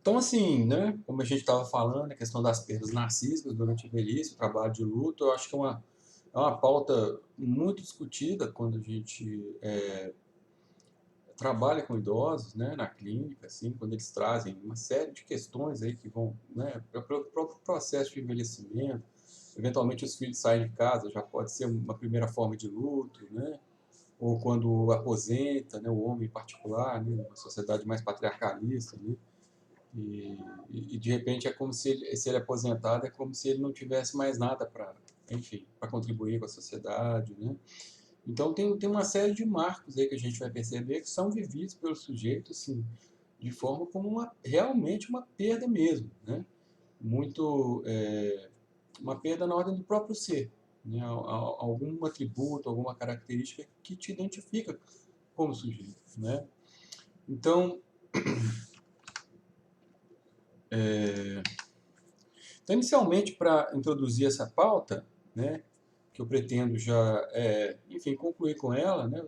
Então, assim, né, como a gente estava falando, a questão das perdas narcísicas durante a velhice, o trabalho de luto, eu acho que é uma pauta muito discutida quando a gente trabalha com idosos, né, na clínica, assim, quando eles trazem uma série de questões aí que vão, né, para o próprio processo de envelhecimento. Eventualmente os filhos saem de casa, já pode ser uma primeira forma de luto, né, ou quando aposenta, né, o homem em particular, né, uma sociedade mais patriarcalista, né, e de repente é como se ele aposentado, é como se ele não tivesse mais nada para, enfim, para contribuir com a sociedade, né? Então tem uma série de marcos aí que a gente vai perceber que são vividos pelo sujeito, assim, de forma como realmente uma perda mesmo, né? Muito, uma perda na ordem do próprio ser, né? Algum atributo, alguma característica que te identifica como sujeito, né? Então, inicialmente, para introduzir essa pauta, né, que eu pretendo já, enfim, concluir com ela, né,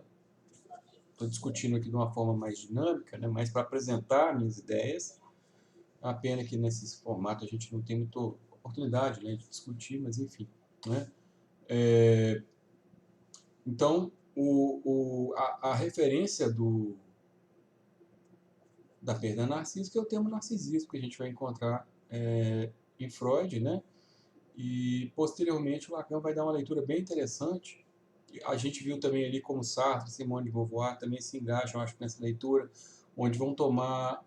estou discutindo aqui de uma forma mais dinâmica, né, mais para apresentar minhas ideias. É uma pena que nesse formato a gente não tem muita oportunidade, né, de discutir, mas enfim, né. Então, a referência da perda narcísica é o termo narcisismo, que a gente vai encontrar em Freud, né, e posteriormente o Lacan vai dar uma leitura bem interessante. A gente viu também ali como Sartre, Simone de Beauvoir também se engajam, acho, nessa leitura, onde vão tomar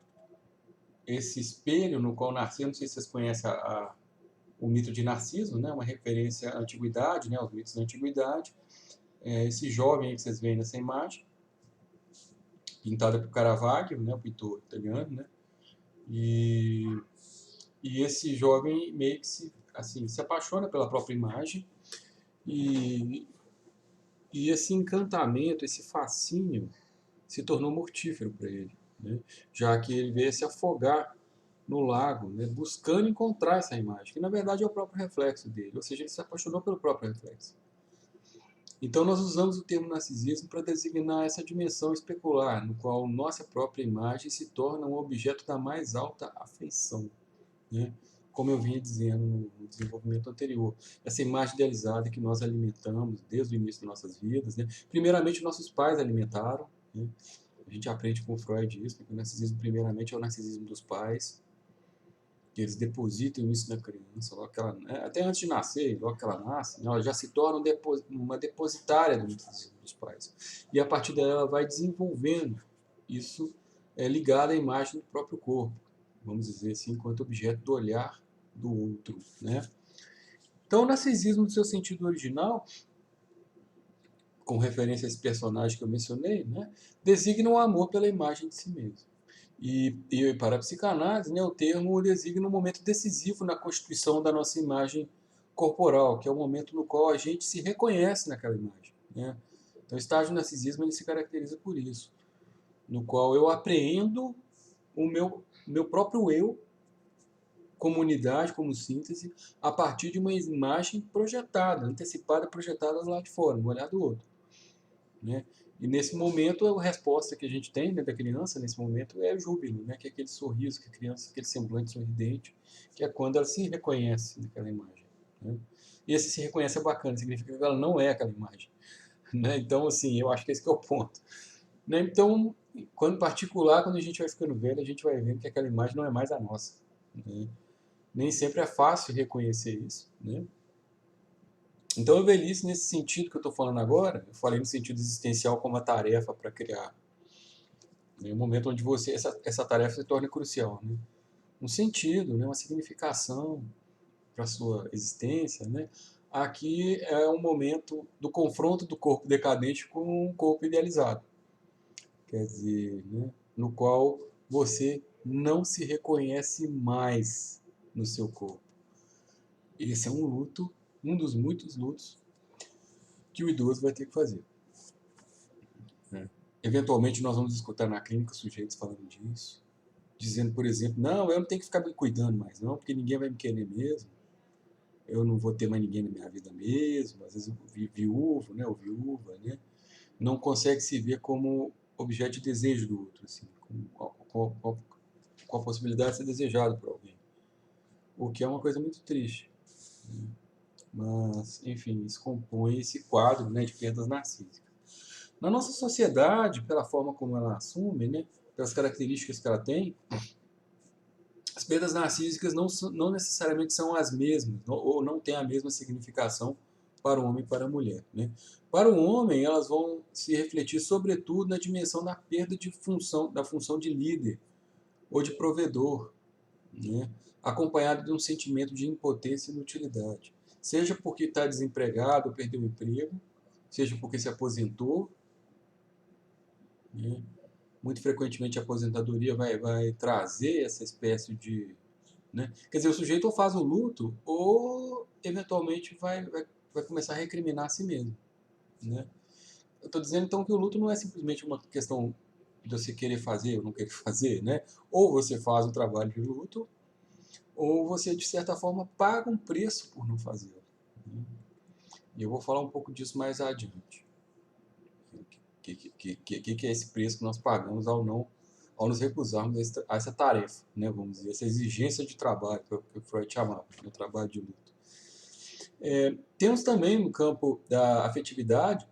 esse espelho no qual Narciso, não sei se vocês conhecem o mito de Narciso, né, uma referência à antiguidade, né, aos mitos da antiguidade. Esse jovem aí que vocês veem nessa imagem, pintada por Caravaggio, né, o pintor italiano, né, e, e esse jovem meio que se apaixona pela própria imagem e, e esse encantamento, esse fascínio se tornou mortífero para ele, né? Já que ele veio se afogar no lago, né? Buscando encontrar essa imagem, que na verdade é o próprio reflexo dele, ou seja, ele se apaixonou pelo próprio reflexo. Então nós usamos o termo narcisismo para designar essa dimensão especular, no qual nossa própria imagem se torna um objeto da mais alta afeição, né? Como eu vinha dizendo no desenvolvimento anterior, essa imagem idealizada que nós alimentamos desde o início das nossas vidas, né? Primeiramente nossos pais alimentaram, né? A gente aprende com Freud isso, que o narcisismo primeiramente é o narcisismo dos pais, que eles depositam isso na criança, logo que ela, até antes de nascer, logo que ela nasce, né, ela já se torna uma depositária do narcisismo dos pais. E a partir daí ela vai desenvolvendo isso ligado à imagem do próprio corpo, vamos dizer assim, enquanto objeto do olhar do outro, né? Então o narcisismo no seu sentido original, com referência a esse personagem que eu mencionei, né, designa o amor pela imagem de si mesmo. E para a psicanálise, né, o termo designa um momento decisivo na constituição da nossa imagem corporal, que é o momento no qual a gente se reconhece naquela imagem, né? Então, o estágio do narcisismo ele se caracteriza por isso, no qual eu apreendo o meu próprio eu, como unidade, como síntese, a partir de uma imagem projetada, antecipada, projetada lá de fora, no olhar do outro, né? E nesse momento, a resposta que a gente tem, né, da criança, nesse momento, é o júbilo, né, que é aquele sorriso que a criança, aquele semblante sorridente, que é quando ela se reconhece naquela imagem, né? E esse se reconhece é bacana, significa que ela não é aquela imagem, né? Então, assim, eu acho que esse que é o ponto, né? Então, quando particular, quando a gente vai ficando velho, a gente vai vendo que aquela imagem não é mais a nossa, né? Nem sempre é fácil reconhecer isso, né? Então, a velhice, nesse sentido que eu estou falando agora, eu falei no sentido existencial como uma tarefa para criar, né, um momento onde essa tarefa se torna crucial, né? Um sentido, né, uma significação para a sua existência, né? Aqui é um momento do confronto do corpo decadente com um corpo idealizado, quer dizer, né, no qual você não se reconhece mais no seu corpo. Esse é um luto, um dos muitos lutos que o idoso vai ter que fazer, né? Eventualmente nós vamos escutar na clínica sujeitos falando disso, dizendo, por exemplo, não, eu não tenho que ficar me cuidando mais não, porque ninguém vai me querer mesmo, eu não vou ter mais ninguém na minha vida mesmo, às vezes o viúvo, né, ou viúva, né, não consegue se ver como objeto de desejo do outro, assim, com a possibilidade de ser desejado por alguém, o que é uma coisa muito triste, né? Mas, enfim, isso compõe esse quadro, né, de perdas narcísicas. Na nossa sociedade, pela forma como ela assume, né, pelas características que ela tem, as perdas narcísicas não necessariamente são as mesmas, ou não têm a mesma significação para o homem e para a mulher, né? Para o homem, elas vão se refletir sobretudo na dimensão da perda de função, da função de líder ou de provedor, né? Acompanhado de um sentimento de impotência e inutilidade. Seja porque está desempregado ou perdeu o emprego, seja porque se aposentou, né? Muito frequentemente a aposentadoria vai trazer essa espécie de... Né? Quer dizer, o sujeito ou faz o luto ou, eventualmente, vai começar a recriminar a si mesmo. Né? Eu estou dizendo, então, que o luto não é simplesmente uma questão de você querer fazer ou não querer fazer. Né? Ou você faz o trabalho de luto, ou você, de certa forma, paga um preço por não fazê-lo. Né? E eu vou falar um pouco disso mais adiante. O que é esse preço que nós pagamos ao nos recusarmos a essa tarefa, né, vamos dizer, essa exigência de trabalho, que o Freud chamava, né, trabalho de luto. Temos também no campo da afetividade,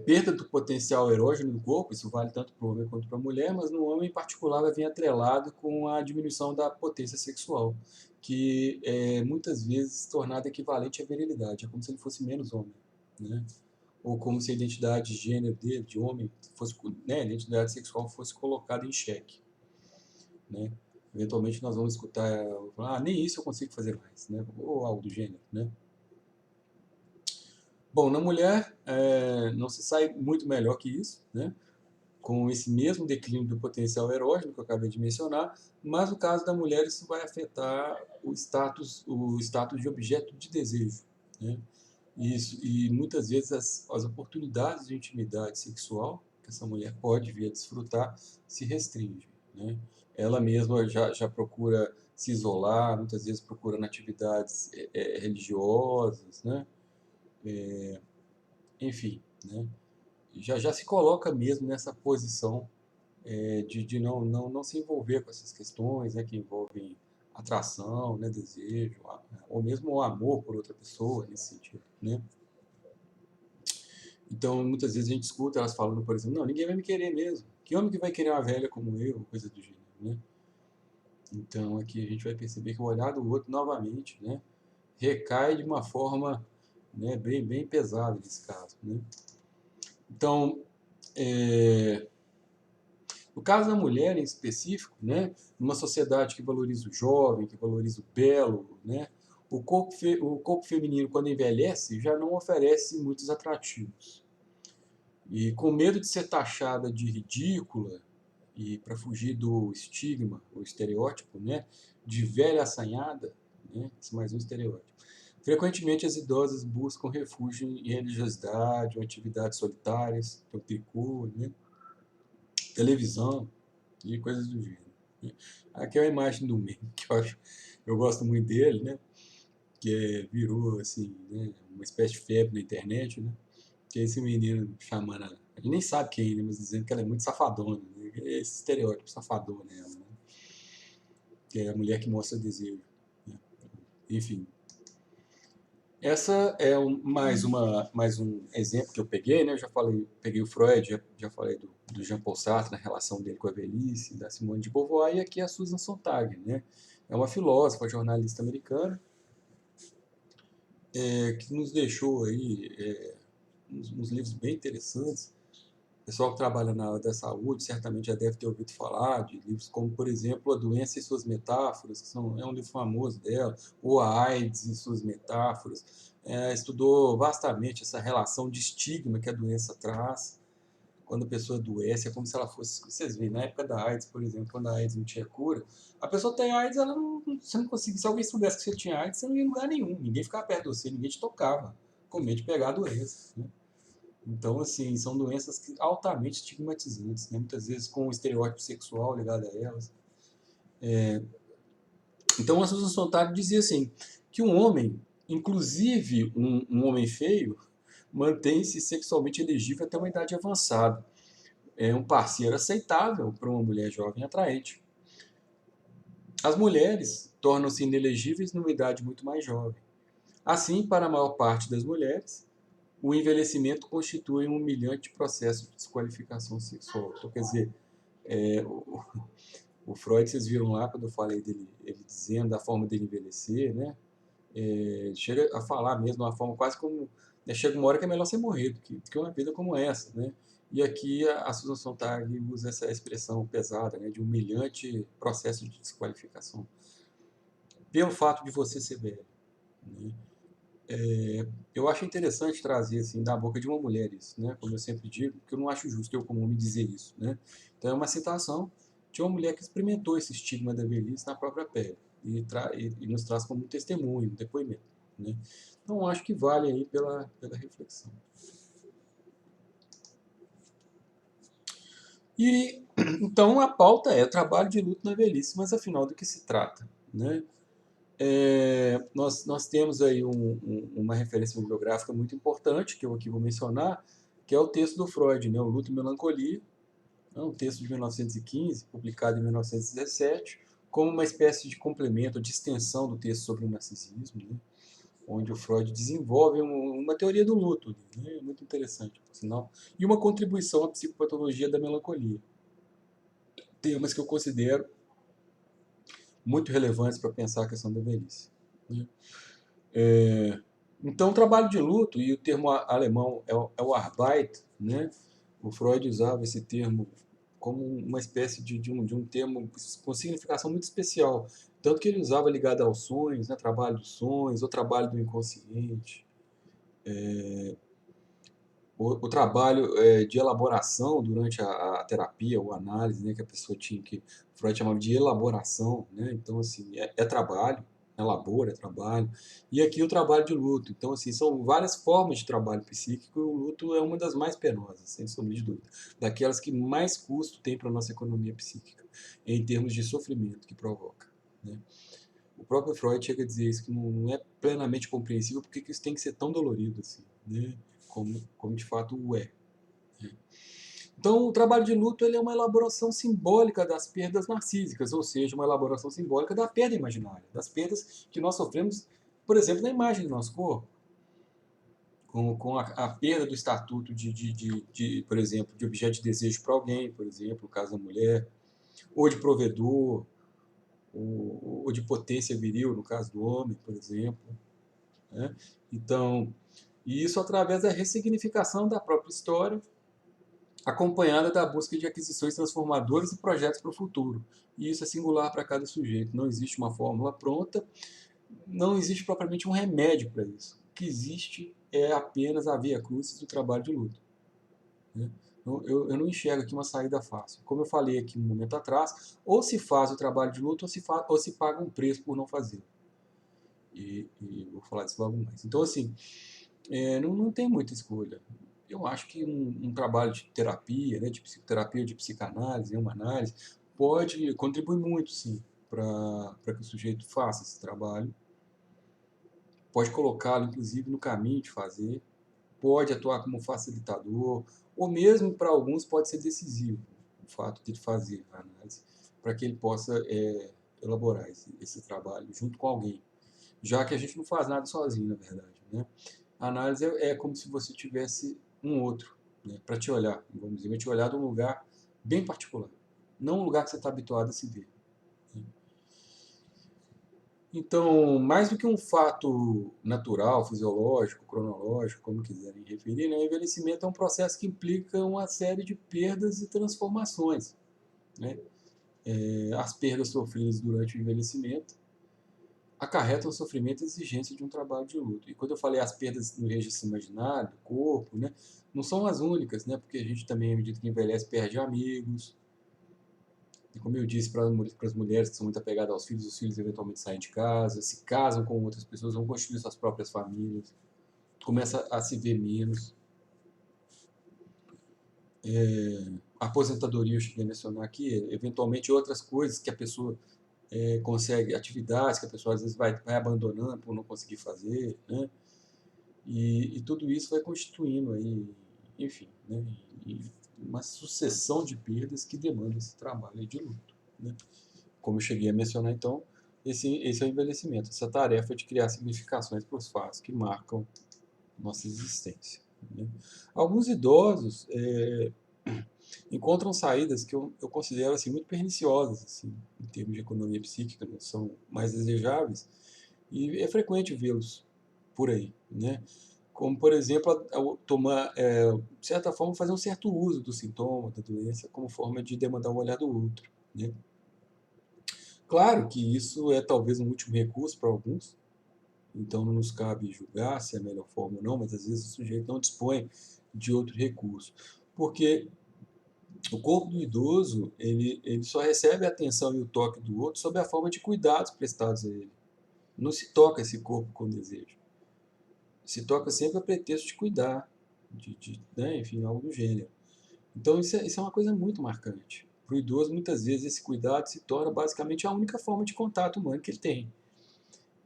perda do potencial erógeno do corpo, isso vale tanto para o homem quanto para a mulher, mas no homem em particular vai vir atrelado com a diminuição da potência sexual, que é muitas vezes tornada equivalente à virilidade, é como se ele fosse menos homem, né? Ou como se a identidade de gênero dele, de homem, fosse, né, a identidade sexual fosse colocada em xeque, né? Eventualmente nós vamos escutar, nem isso eu consigo fazer mais, né? Ou algo do gênero, né? Bom, na mulher não se sai muito melhor que isso, né? Com esse mesmo declínio do potencial erógeno que eu acabei de mencionar, mas no caso da mulher isso vai afetar o status de objeto de desejo, né? Isso, e muitas vezes as oportunidades de intimidade sexual que essa mulher pode vir a desfrutar se restringem, né? Ela mesma já procura se isolar, muitas vezes procurando atividades religiosas, né? Enfim, né? Já se coloca mesmo nessa posição de não se envolver com essas questões, né, que envolvem atração, né, desejo, ou mesmo o amor por outra pessoa, nesse sentido, né? Então, muitas vezes a gente escuta elas falando, por exemplo, não, ninguém vai me querer mesmo. Que homem que vai querer uma velha como eu, coisa do gênero, né? Então, aqui a gente vai perceber que o olhar do outro, novamente, né, recai de uma forma, né, bem pesada nesse caso, né? Então, no caso da mulher em específico, né, numa sociedade que valoriza o jovem, que valoriza o belo, né, o corpo feminino, quando envelhece, já não oferece muitos atrativos. E com medo de ser taxada de ridícula, e para fugir do estigma, o estereótipo, né, de velha assanhada, né, esse é mais um estereótipo. Frequentemente as idosas buscam refúgio em religiosidade ou atividades solitárias, então tricô, né, televisão e coisas do gênero. Né. Aqui é a imagem do meme, que eu gosto muito dele, né, que virou assim, né, uma espécie de febre na internet, né, que é esse menino chamando ela. Ele nem sabe quem, né, mas dizendo que ela é muito safadona. Né? Esse estereótipo, safadona ela. Né? Que é a mulher que mostra desejo. Né? Enfim. Essa é mais um exemplo que eu peguei. Né? Eu já falei, peguei o Freud, já falei do Jean-Paul Sartre, na relação dele com a velhice, da Simone de Beauvoir, e aqui a Susan Sontag. Né? É uma filósofa, jornalista americana, que nos deixou aí uns livros bem interessantes. O pessoal que trabalha na área da saúde certamente já deve ter ouvido falar de livros como, por exemplo, A Doença e Suas Metáforas, que é um livro famoso dela, ou A AIDS e Suas Metáforas. Estudou vastamente essa relação de estigma que a doença traz. Quando a pessoa adoece, é como se ela fosse... Vocês veem, na época da AIDS, por exemplo, quando a AIDS não tinha cura, a pessoa tem AIDS, você não conseguia... Se alguém soubesse que você tinha AIDS, você não ia em lugar nenhum. Ninguém ficava perto de você, ninguém te tocava, com medo de pegar a doença, né? Então, assim, são doenças altamente estigmatizantes, né? Muitas vezes com o estereótipo sexual ligado a elas. Então, a Susan Sontag dizia assim, que um homem, inclusive um homem feio, mantém-se sexualmente elegível até uma idade avançada. É um parceiro aceitável para uma mulher jovem atraente, As mulheres tornam-se inelegíveis numa idade muito mais jovem. Assim, para a maior parte das mulheres, o envelhecimento constitui um humilhante processo de desqualificação sexual. Então, quer dizer, é, o Freud, vocês viram lá quando eu falei dele, ele dizendo da forma dele envelhecer, né? Chega a falar mesmo de uma forma quase como, né, chega uma hora que é melhor você morrer do que uma vida como essa, né? E aqui a Susan Sontag usa essa expressão pesada, né, de humilhante processo de desqualificação pelo fato de você ser velho, né? Eu acho interessante trazer assim da boca de uma mulher isso, né? Como eu sempre digo, porque eu não acho justo eu como homem dizer isso, né? Então é uma citação de uma mulher que experimentou esse estigma da velhice na própria pele e nos traz como um testemunho, um depoimento, né? Então acho que vale aí pela reflexão. E então a pauta é trabalho de luto na velhice, mas afinal do que se trata, né? Nós temos aí uma referência bibliográfica muito importante, que eu aqui vou mencionar, que é o texto do Freud, né, O Luto e Melancolia, é um texto de 1915, publicado em 1917, como uma espécie de complemento, de extensão do texto sobre o narcisismo, né, onde o Freud desenvolve uma teoria do luto, né, muito interessante, por sinal, e uma contribuição à psicopatologia da melancolia. Temas que eu considero muito relevantes para pensar a questão da velhice, né. Então, o trabalho de luto, e o termo alemão é o Arbeit, né? O Freud usava esse termo como uma espécie de um termo com significação muito especial. Tanto que ele usava ligado aos sonhos, né? Trabalho dos sonhos, ou trabalho do inconsciente. O trabalho de elaboração durante a terapia ou análise, né? Que a pessoa tinha, que Freud chamava de elaboração, né? Então, assim, é trabalho, elabora, é trabalho. E aqui o trabalho de luto. Então, assim, são várias formas de trabalho psíquico e o luto é uma das mais penosas, sem sombra de dúvida. Daquelas que mais custo tem para a nossa economia psíquica, em termos de sofrimento que provoca, né? O próprio Freud chega a dizer isso, que não é plenamente compreensível porque que isso tem que ser tão dolorido assim, né? Como de fato o é. Então, o trabalho de luto ele é uma elaboração simbólica das perdas narcísicas, ou seja, uma elaboração simbólica da perda imaginária, das perdas que nós sofremos, por exemplo, na imagem do nosso corpo, com a perda do estatuto por exemplo, de objeto de desejo para alguém, por exemplo, no caso da mulher, ou de provedor, ou de potência viril, no caso do homem, por exemplo, né? Então, e isso através da ressignificação da própria história, acompanhada da busca de aquisições transformadoras e projetos para o futuro. E isso é singular para cada sujeito. Não existe uma fórmula pronta, não existe propriamente um remédio para isso. O que existe é apenas a via crucis do trabalho de luto, né? Eu não enxergo aqui uma saída fácil. Como eu falei aqui um momento atrás, ou se faz o trabalho de luto ou se paga um preço por não fazer. E vou falar disso logo mais. Então, assim, não tem muita escolha. Eu acho que um trabalho de terapia, né, de psicoterapia, de psicanálise, uma análise, pode contribuir muito, sim, para que o sujeito faça esse trabalho. Pode colocá-lo, inclusive, no caminho de fazer, pode atuar como facilitador, ou mesmo para alguns pode ser decisivo o fato de fazer a análise, para que ele possa elaborar esse trabalho junto com alguém, já que a gente não faz nada sozinho, na verdade, né? A análise é como se você tivesse um outro, né, para te olhar, vamos dizer, vai te olhar de um lugar bem particular, não um lugar que você está habituado a se ver, né? Então, mais do que um fato natural, fisiológico, cronológico, como quiserem referir, né, o envelhecimento é um processo que implica uma série de perdas e transformações, né? As perdas sofridas durante o envelhecimento acarretam o sofrimento e a exigência de um trabalho de luto. E quando eu falei as perdas no registro imaginário, do corpo, né, não são as únicas, né, porque a gente também, à medida que envelhece, perde amigos. E como eu disse para as mulheres que são muito apegadas aos filhos, os filhos eventualmente saem de casa, se casam com outras pessoas, vão constituir suas próprias famílias, começa a se ver menos. A aposentadoria, eu cheguei a mencionar aqui, eventualmente outras coisas que a pessoa consegue, atividades que a pessoa às vezes vai abandonando por não conseguir fazer, né? E tudo isso vai constituindo aí, enfim, né, uma sucessão de perdas que demandam esse trabalho de luto, né? como eu cheguei a mencionar, então, esse é o envelhecimento, essa tarefa de criar significações para os fatos que marcam nossa existência, né? Alguns idosos encontram saídas que eu considero assim, muito perniciosas, assim, em termos de economia psíquica, não são mais desejáveis, e é frequente vê-los por aí, né? Como, por exemplo, tomar, de certa forma, fazer um certo uso do sintoma, da doença, como forma de demandar o olhar do outro, né? Claro que isso é talvez um último recurso para alguns, então não nos cabe julgar se é a melhor forma ou não, mas às vezes o sujeito não dispõe de outro recurso. Porque o corpo do idoso, ele só recebe a atenção e o toque do outro sob a forma de cuidados prestados a ele. Não se toca esse corpo com desejo. Se toca sempre a pretexto de cuidar, né, enfim, algo do gênero. Então isso é uma coisa muito marcante. Para o idoso, muitas vezes, esse cuidado se torna basicamente a única forma de contato humano que ele tem.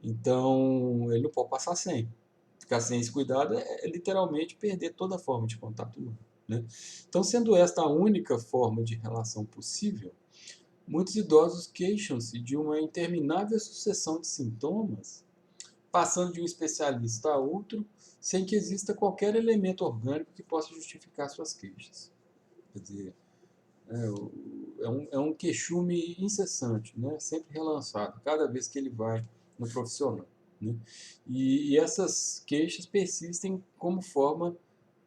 Então, ele não pode passar sem. Ficar sem esse cuidado é literalmente perder toda forma de contato humano, né? Então, sendo esta a única forma de relação possível, muitos idosos queixam-se de uma interminável sucessão de sintomas, passando de um especialista a outro, sem que exista qualquer elemento orgânico que possa justificar suas queixas. Quer dizer, é um queixume incessante, né? Sempre relançado, cada vez que ele vai no profissional, né? E essas queixas persistem como forma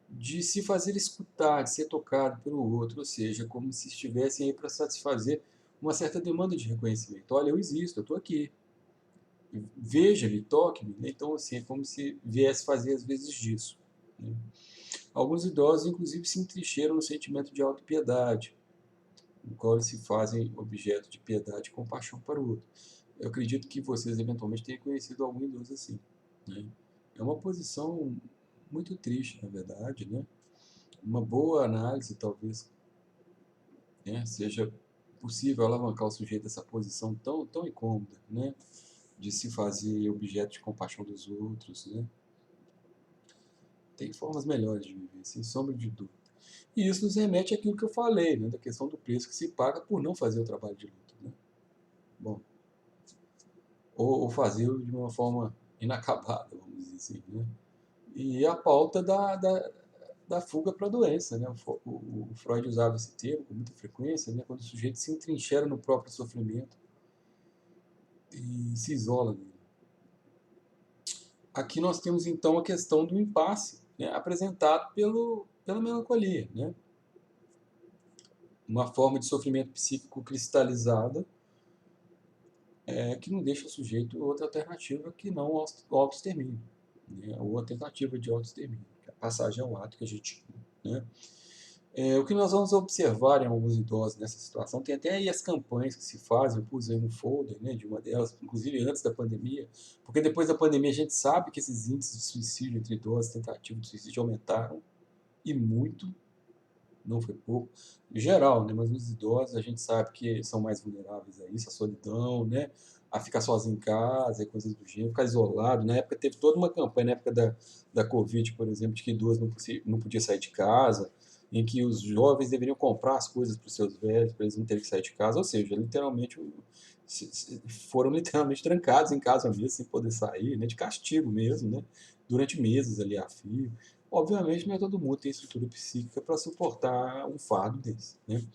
de se fazer escutar, de ser tocado pelo outro, ou seja, como se estivessem aí para satisfazer uma certa demanda de reconhecimento. Olha, eu existo, eu estou aqui, veja-me, toque-me, né? Então, assim, é como se viesse fazer às vezes disso, né? Alguns idosos, inclusive, se entrincheiram no sentimento de autopiedade, no qual eles se fazem objeto de piedade e compaixão para o outro. Eu acredito que vocês eventualmente tenham conhecido algum idoso assim, né? É uma posição muito triste, na verdade, né? Uma boa análise, talvez, né, seja possível alavancar o sujeito dessa posição tão incômoda, né? De se fazer objeto de compaixão dos outros, né? Tem formas melhores de viver, sem sombra de dúvida. E isso nos remete àquilo que eu falei, né, da questão do preço que se paga por não fazer o trabalho de luto, né? Bom, ou fazê-lo de uma forma inacabada, vamos dizer assim, né? E a pauta da fuga para a doença, né? O Freud usava esse termo com muita frequência, né? Quando o sujeito se entrincheira no próprio sofrimento e se isola nele. Aqui nós temos então a questão do impasse, né, apresentado pela melancolia, né? Uma forma de sofrimento psíquico cristalizada, que não deixa o sujeito outra alternativa que não o autoextermínio, né? Ou a tentativa de autoextermínio, que é a passagem ao ato que a gente, né? O que nós vamos observar em alguns idosos nessa situação, tem até aí as campanhas que se fazem, eu pus aí um folder, né, de uma delas, inclusive antes da pandemia, porque depois da pandemia a gente sabe que esses índices de suicídio entre idosos, tentativas de suicídio aumentaram, e muito, não foi pouco, em geral, né, mas nos idosos a gente sabe que são mais vulneráveis a isso, a solidão, né, a ficar sozinho em casa, e coisas do gênero, ficar isolado. Na época teve toda uma campanha, na época da Covid, por exemplo, de que idosos não podia sair de casa, em que os jovens deveriam comprar as coisas para os seus velhos, para eles não terem que sair de casa, ou seja, literalmente foram literalmente trancados em casa mesmo, sem poder sair, né, de castigo mesmo, né, durante meses ali a fio. Obviamente não é todo mundo tem estrutura psíquica para suportar um fardo desse, né?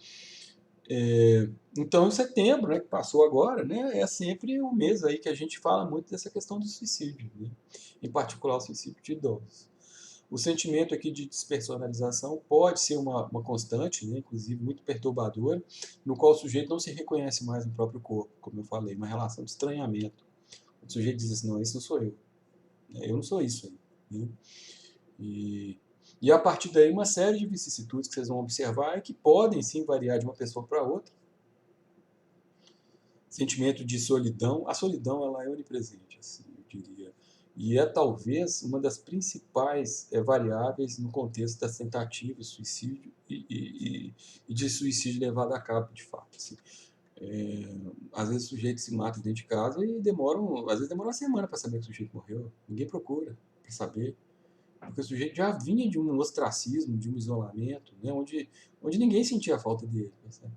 Então, em setembro, né, que passou agora, né, é sempre um mês aí que a gente fala muito dessa questão do suicídio, né? Em particular o suicídio de idosos. O sentimento aqui de despersonalização pode ser uma constante, né, inclusive muito perturbadora, no qual o sujeito não se reconhece mais no próprio corpo, como eu falei, uma relação de estranhamento. O sujeito diz assim, não, esse não sou eu, né? Eu não sou isso aí, né? E a partir daí uma série de vicissitudes que vocês vão observar e que podem sim variar de uma pessoa para outra. Sentimento de solidão, a solidão ela é onipresente, assim, eu diria. E é talvez uma das principais variáveis no contexto das tentativas de suicídio e de suicídio levado a cabo de fato. Assim. Às vezes o sujeito se mata dentro de casa e às vezes demora uma semana para saber que o sujeito morreu. Ninguém procura para saber. Porque o sujeito já vinha de um ostracismo, de um isolamento, né, onde ninguém sentia a falta dele. Sabe?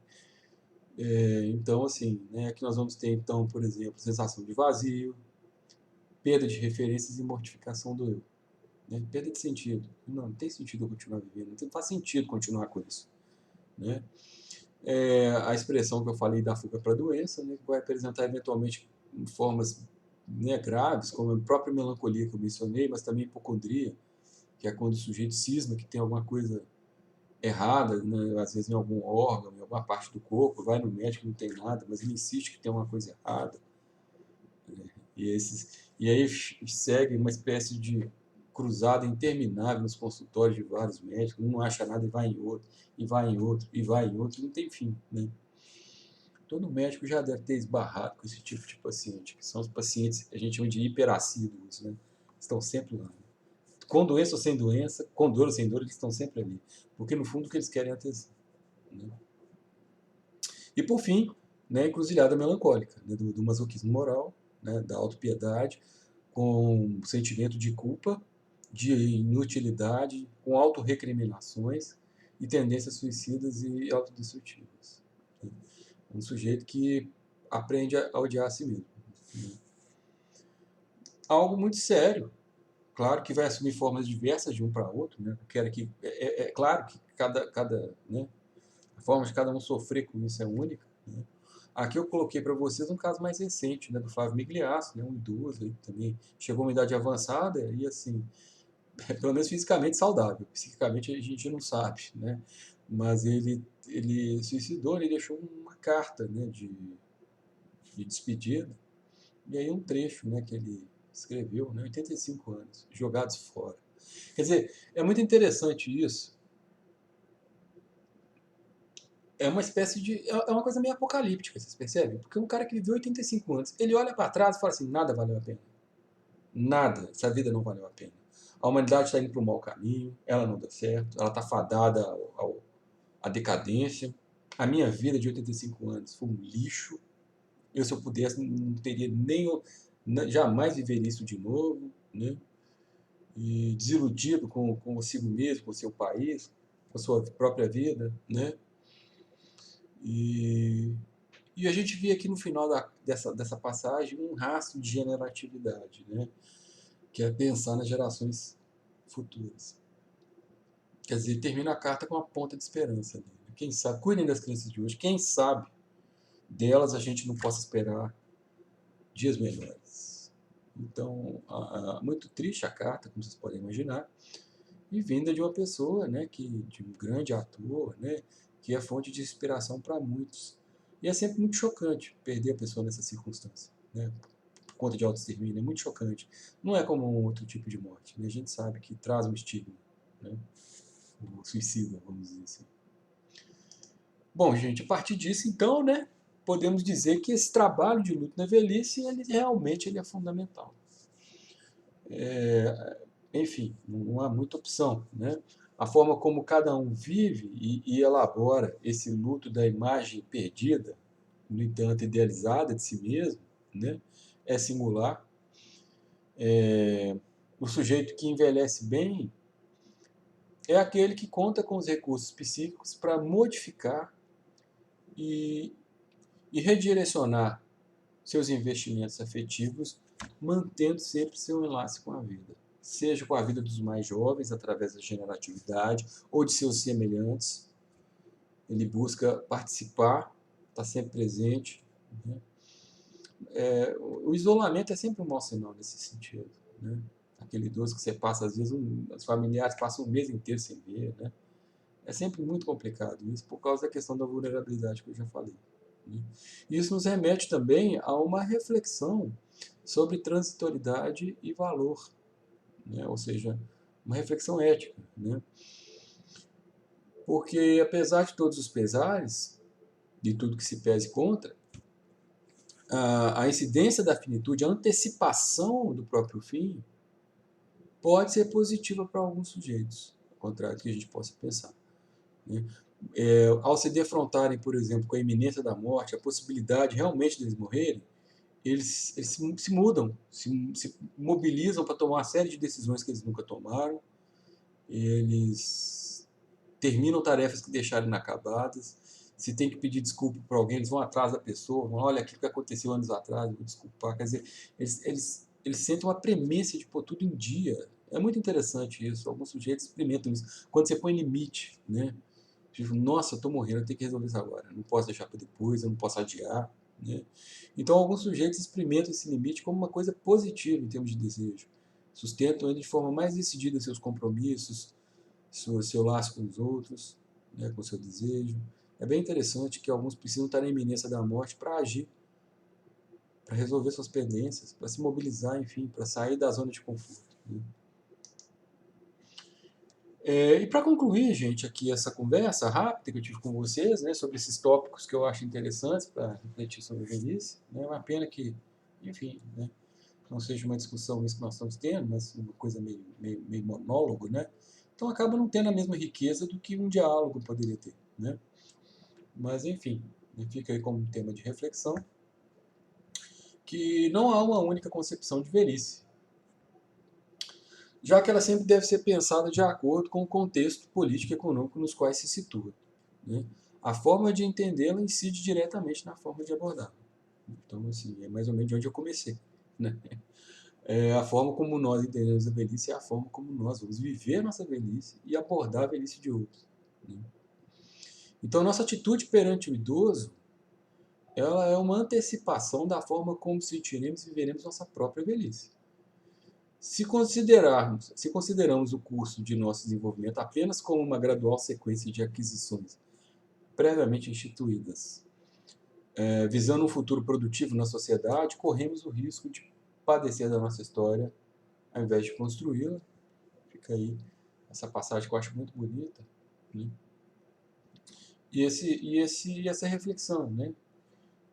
Então, assim, né, aqui nós vamos ter, então, por exemplo, sensação de vazio, perda de referências e mortificação do eu. Né? Perda de sentido. Não tem sentido eu continuar vivendo, não faz sentido continuar com isso. Né? A expressão que eu falei da fuga para a doença, né, que vai apresentar eventualmente formas, né, graves, como a própria melancolia que eu mencionei, mas também hipocondria, que é quando o sujeito cisma que tem alguma coisa errada, né, às vezes em algum órgão, em alguma parte do corpo, vai no médico, não tem nada, mas ele insiste que tem uma coisa errada. Né? E aí segue uma espécie de cruzada interminável nos consultórios de vários médicos, um não acha nada e vai em outro, e vai em outro, e vai em outro, e não tem fim. Né? Todo médico já deve ter esbarrado com esse tipo de paciente, que são os pacientes que a gente chama de hiperassíduos, né? Estão sempre lá. Né? Com doença ou sem doença, com dor ou sem dor, eles estão sempre ali. Porque no fundo o que eles querem é atenção. Né? E por fim, né, a encruzilhada melancólica, né, do masoquismo moral, né, da autopiedade, com sentimento de culpa, de inutilidade, com autorrecriminações e tendências suicidas e autodestrutivas. Né? Um sujeito que aprende a odiar a si mesmo. Né? Algo muito sério, claro que vai assumir formas diversas de um para outro, né? Quero que claro que né, a forma de cada um sofrer com isso é única. Né? Aqui eu coloquei para vocês um caso mais recente, né, do Flávio Migliasso, né, um idoso aí, que também chegou a uma idade avançada e assim, pelo menos fisicamente saudável, psiquicamente a gente não sabe, né? Mas ele suicidou, ele deixou uma carta, né, de despedida. E aí um trecho, né, que ele escreveu, né, 85 anos, jogados fora. Quer dizer, é muito interessante isso. É uma espécie de. É uma coisa meio apocalíptica, vocês percebem? Porque um cara que viveu 85 anos, ele olha para trás e fala assim: nada valeu a pena. Nada. Essa vida não valeu a pena. A humanidade está indo para um mau caminho, ela não deu certo, ela está fadada à decadência. A minha vida de 85 anos foi um lixo. Eu, se eu pudesse, não teria nem. Jamais viveria isso de novo. Né? E desiludido com consigo mesmo, com o seu país, com a sua própria vida. Né? E, e a gente vê aqui no final dessa passagem um rastro de generatividade, né? Que é pensar nas gerações futuras. Quer dizer, termina a carta com uma ponta de esperança. Né? Quem sabe, cuidem das crianças de hoje, quem sabe delas a gente não possa esperar dias melhores. Então, muito triste a carta, como vocês podem imaginar, e vinda de uma pessoa, né, de um grande ator, né, que é fonte de inspiração para muitos. E é sempre muito chocante perder a pessoa nessa circunstância, né, por conta de autoextermínio, é muito chocante. Não é como um outro tipo de morte, né, a gente sabe que traz um estigma, né, o suicida, vamos dizer assim. Bom, gente, a partir disso, então, né, podemos dizer que esse trabalho de luto na velhice, ele é fundamental. Enfim, não há muita opção, né? A forma como cada um vive e elabora esse luto da imagem perdida, no entanto idealizada de si mesmo, né? É singular. O sujeito que envelhece bem é aquele que conta com os recursos psíquicos para modificar e, e redirecionar seus investimentos afetivos, mantendo sempre seu enlace com a vida. Seja com a vida dos mais jovens, através da generatividade, ou de seus semelhantes. Ele busca participar, está sempre presente. Né? O isolamento é sempre um mau sinal nesse sentido. Né? Aquele idoso que você passa, às vezes, os familiares passam um mês inteiro sem ver. Né? É sempre muito complicado isso, por causa da questão da vulnerabilidade que eu já falei. Né? Isso nos remete também a uma reflexão sobre transitoriedade e valor, né? Ou seja, uma reflexão ética. Né? Porque, apesar de todos os pesares, de tudo que se pese contra, a incidência da finitude, a antecipação do próprio fim, pode ser positiva para alguns sujeitos, ao contrário do que a gente possa pensar. Né? Ao se defrontarem, por exemplo, com a iminência da morte, a possibilidade realmente deles morrerem, eles se mudam, se mobilizam para tomar uma série de decisões que eles nunca tomaram, eles terminam tarefas que deixaram inacabadas, se tem que pedir desculpa para alguém, eles vão atrás da pessoa, vão, olha aquilo que aconteceu anos atrás, eu vou desculpar. Quer dizer, eles sentem uma premência de pôr tudo em dia. É muito interessante isso. Alguns sujeitos experimentam isso. Quando você põe limite, né? Tipo, nossa, eu estou morrendo, eu tenho que resolver isso agora. Não posso deixar para depois, eu não posso adiar. Né? Então, alguns sujeitos experimentam esse limite como uma coisa positiva em termos de desejo. Sustentam ele de forma mais decidida seus compromissos, seu laço com os outros, né, com o seu desejo. É bem interessante que alguns precisam estar na iminência da morte para agir, para resolver suas pendências, para se mobilizar, enfim, para sair da zona de conforto. Né? E para concluir, gente, aqui essa conversa rápida que eu tive com vocês, né, sobre esses tópicos que eu acho interessantes para refletir sobre a velhice, né, é uma pena que, enfim, né, não seja uma discussão isso que nós estamos tendo, mas uma coisa meio monólogo, né? Então acaba não tendo a mesma riqueza do que um diálogo poderia ter, né? Mas enfim, fica aí como um tema de reflexão que não há uma única concepção de velhice, já que ela sempre deve ser pensada de acordo com o contexto político e econômico nos quais se situa. Né? A forma de entendê-la incide diretamente na forma de abordá-la. Então, assim, é mais ou menos de onde eu comecei. Né? A forma como nós entendemos a velhice é a forma como nós vamos viver a nossa velhice e abordar a velhice de outros. Né? Então, nossa atitude perante o idoso, ela é uma antecipação da forma como sentiremos e viveremos nossa própria velhice. Se consideramos o curso de nosso desenvolvimento apenas como uma gradual sequência de aquisições previamente instituídas, visando um futuro produtivo na sociedade, corremos o risco de padecer da nossa história ao invés de construí-la. Fica aí essa passagem que eu acho muito bonita, né? Essa reflexão, né?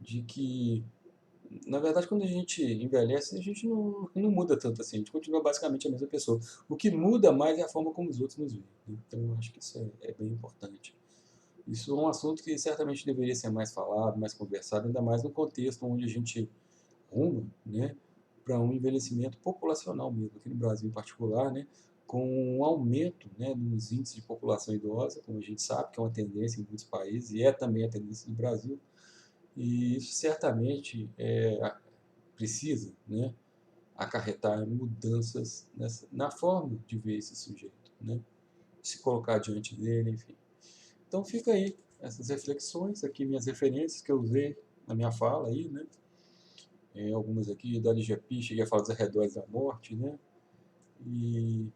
De que, na verdade, quando a gente envelhece, a gente não muda tanto assim, a gente continua basicamente a mesma pessoa. O que muda mais é a forma como os outros nos veem. Né? Então, eu acho que isso é bem importante. Isso é um assunto que certamente deveria ser mais falado, mais conversado, ainda mais no contexto onde a gente ruma, né, para um envelhecimento populacional mesmo, aqui no Brasil em particular, né, com um aumento, né, nos índices de população idosa, como a gente sabe, que é uma tendência em muitos países e é também a tendência no Brasil, e isso certamente precisa, né, acarretar mudanças na forma de ver esse sujeito, né, se colocar diante dele, enfim. Então fica aí essas reflexões, aqui minhas referências que eu usei na minha fala aí, né, algumas aqui da Ligia cheguei a falar dos arredores da morte, né, e,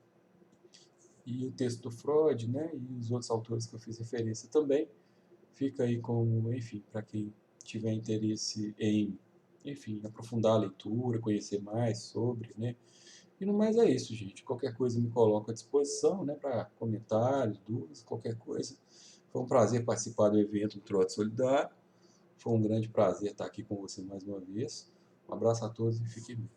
e o texto do Freud, né, e os outros autores que eu fiz referência também. Fica aí como, enfim, para quem tiver interesse em, enfim, aprofundar a leitura, conhecer mais sobre, né. E no mais é isso, gente. Qualquer coisa me coloco à disposição, né, para comentários, dúvidas, qualquer coisa. Foi um prazer participar do evento do Trote Solidário. Foi um grande prazer estar aqui com você mais uma vez. Um abraço a todos e fiquem bem.